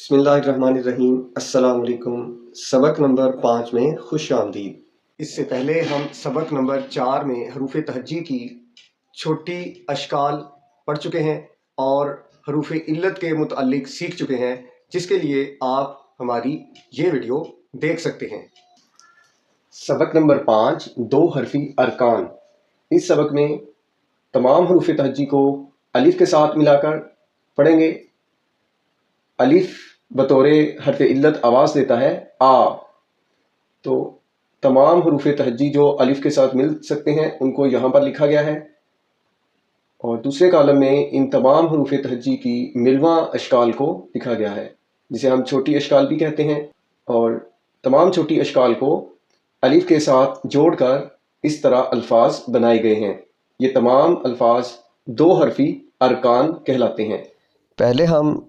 بسم اللہ الرحمن الرحیم۔ السلام علیکم۔ سبق نمبر 5 میں خوش آمدید۔ اس سے پہلے ہم سبق نمبر 4 میں حروف تہجی کی چھوٹی اشکال پڑھ چکے ہیں اور حروف علت کے متعلق سیکھ چکے ہیں، جس کے لیے آپ ہماری یہ ویڈیو دیکھ سکتے ہیں۔ سبق نمبر 5 دو حرفی ارکان۔ اس سبق میں تمام حروف تہجی کو الف کے ساتھ ملا کر پڑھیں گے۔ الف بطور حرف علت آواز دیتا ہے آ، تو تمام حروف تہجی جو الف کے ساتھ مل سکتے ہیں ان کو یہاں پر لکھا گیا ہے، اور دوسرے کالم میں ان تمام حروف تہجی کی ملواں اشکال کو لکھا گیا ہے، جسے ہم چھوٹی اشکال بھی کہتے ہیں، اور تمام چھوٹی اشکال کو الف کے ساتھ جوڑ کر اس طرح الفاظ بنائے گئے ہیں۔ یہ تمام الفاظ دو حرفی ارکان کہلاتے ہیں۔ پہلے ہم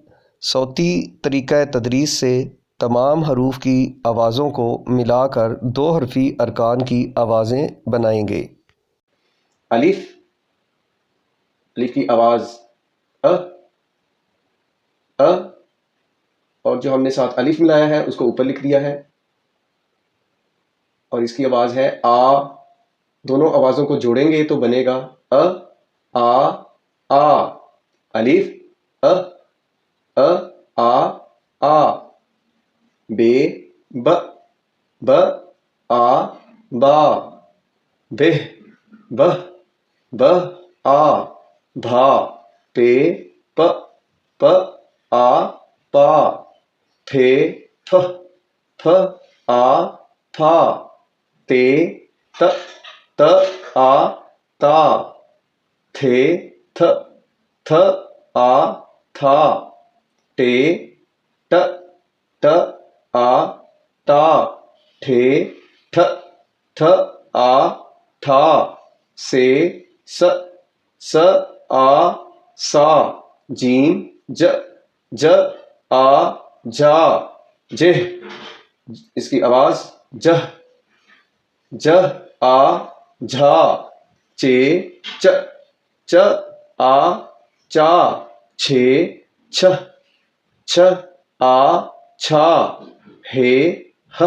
صوتی طریقہ تدریس سے تمام حروف کی آوازوں کو ملا کر دو حرفی ارکان کی آوازیں بنائیں گے۔ الف، الف کی آواز اور جو ہم نے ساتھ الف ملایا ہے اس کو اوپر لکھ دیا ہے، اور اس کی آواز ہے آ۔ دونوں آوازوں کو جوڑیں گے تو بنے گا آ، الف آ، بے ب آ با، بہ آ بھا، پے پ آ پا، پھے ف آ پھا، تے ت آ تا، تھے تھ آ تھا، ٹے ٹ آ تا، ٹھے ٹھ آ ٹھا، سے س آ سا، جیم ج آ جا، جہ، اس کی آواز جہ آ جھا، چے چ آ چا، چھے چھ آ چھا، ہے ہ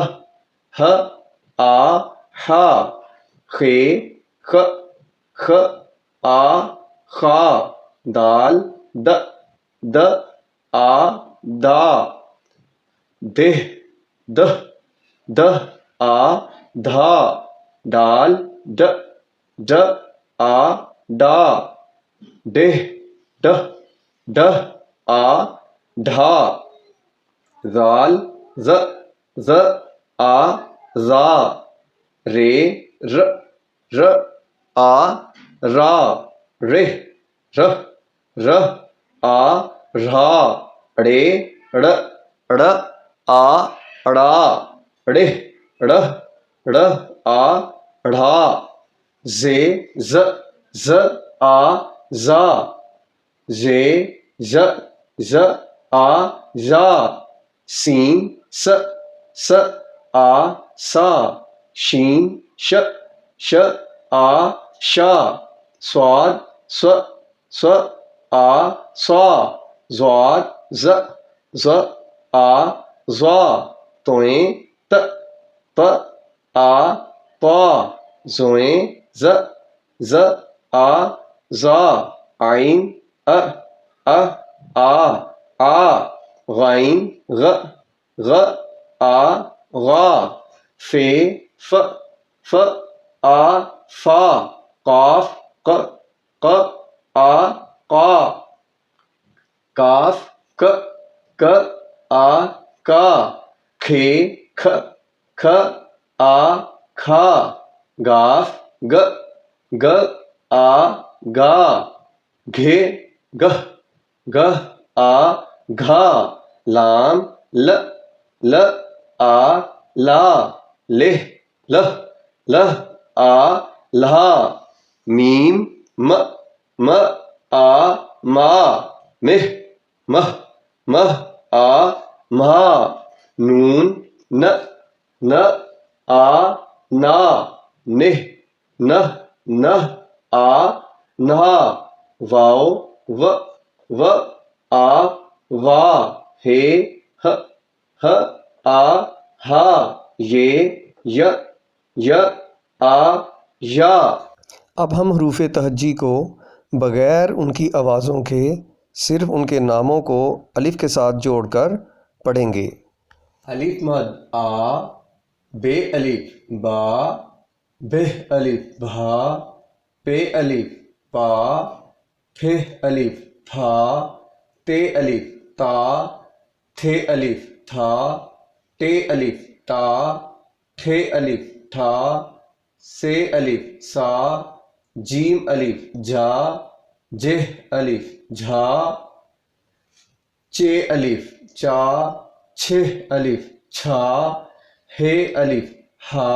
آ ہا، خے خ آ خا، دال د آ دا، دہ آ دھا، ڈال ڈ آ ڈا، ڈہ آ ڈھا، ذال ز آ زا، رے ر آ را، رہ آ رھا، ڑے ڑ آ ڑا، ڑہ آ ڑھا، زے ز آ زا، زے ز آ زا، سین س آ سا، شین ش آ شا، صاد س آ سا، ضاد ز آ زا، توئیں ت آ پا، زوئیں ز آ زا، عین آ، غین غ آ غا، فے ف آ فا، قاف ق آ قا، کاف ک آ کا، کھے کھ آ کھا، گاف گ آ گا، گھے گہ آ گھا، لام ل آ لا، لہ آ لہا، میم م آ ما، مہ آ مہا، نون ن آ نا، نہ آ نہا، واو و آ وا، ہے ہ ہ آ ہا یہ ی آ یا۔ اب ہم حروف تہجی کو بغیر ان کی آوازوں کے صرف ان کے ناموں کو الف کے ساتھ جوڑ کر پڑھیں گے۔ الف مد آ، بے الف با، بہ الف بھا، پے الف پا، پھ الف پھا، تے الف تا، تھے الف تھا، ٹے الف تا، ٹھے الف ٹھا، سے الف سا، جیم الف جا، جہ الف جھا، چے الف چا، چھہ الف چھا، ہے الف ہا،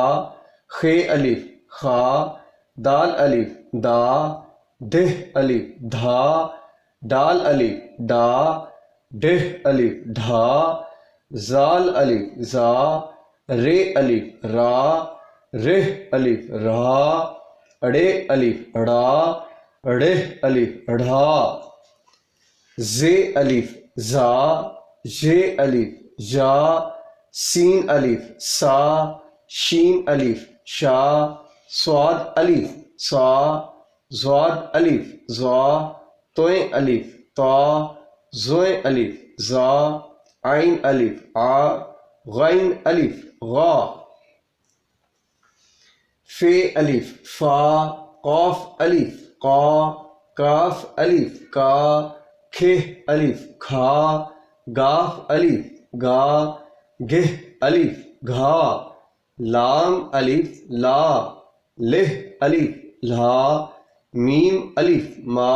خے الف خا، دال الف دا، دہ الف دھا، ڈال الف ڈا، ڈہ الف ڈھا، زال الف زا، رے الف را، رہ الف رہا، اڑے الف اڑا، اڑہ الف اڑھا، زے الف زا، ژے الف جا، سین الف سا، شین الف شا، صاد الف صا، ضاد الف ضا، توئیں الف طا، زوئیں الف زا، عین الف عا، غین الف غا، فے الف فا، قاف الف قا، کاف الف کا، کھہ الف کھا، گاف الف گا، گہ الف گھا، لام الف لا، لہ الف لھا، میم الف ما،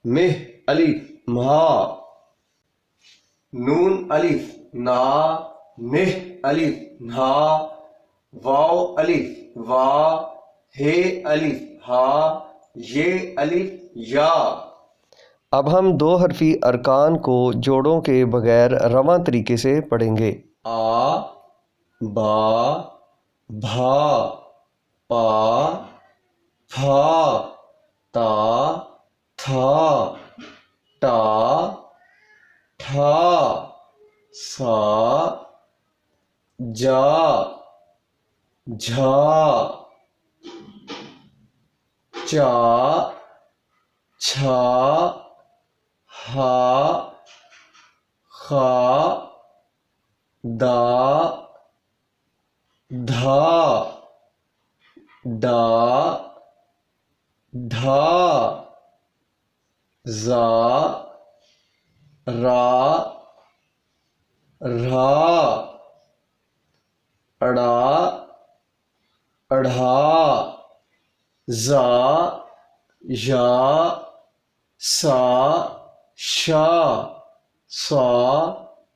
مہ الف مھا، نون الف نا، نہ الف نھا، واو الف وا، ہے الف ہا، یہ الف یا۔ اب ہم دو حرفی ارکان کو جوڑوں کے بغیر رواں طریقے سے پڑھیں گے۔ آ، با، بھا، پا، پھا، تا، تھا، ٹا، ٹھا، سا، جا، جھا، چا، چھا، ہا، خا، دا، دھا، ڈا، ڈھا، زا، را، رھا، اڑا، اڑھا، زا، یا، سا، شا، صا،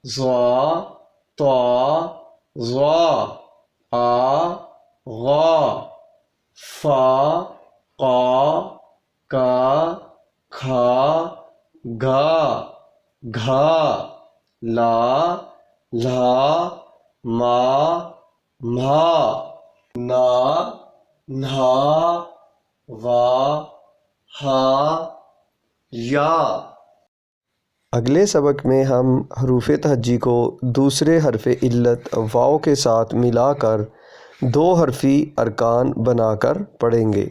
ضا، طا، ظا، آ، غا، فا، قا، کا، کھا، گا، گھا، لا، لھا، ما، مھا، نا، نھا، وا، ہا، یا۔ اگلے سبق میں ہم حروف تہجی کو دوسرے حرف علت واو کے ساتھ ملا کر دو حرفی ارکان بنا کر پڑھیں گے۔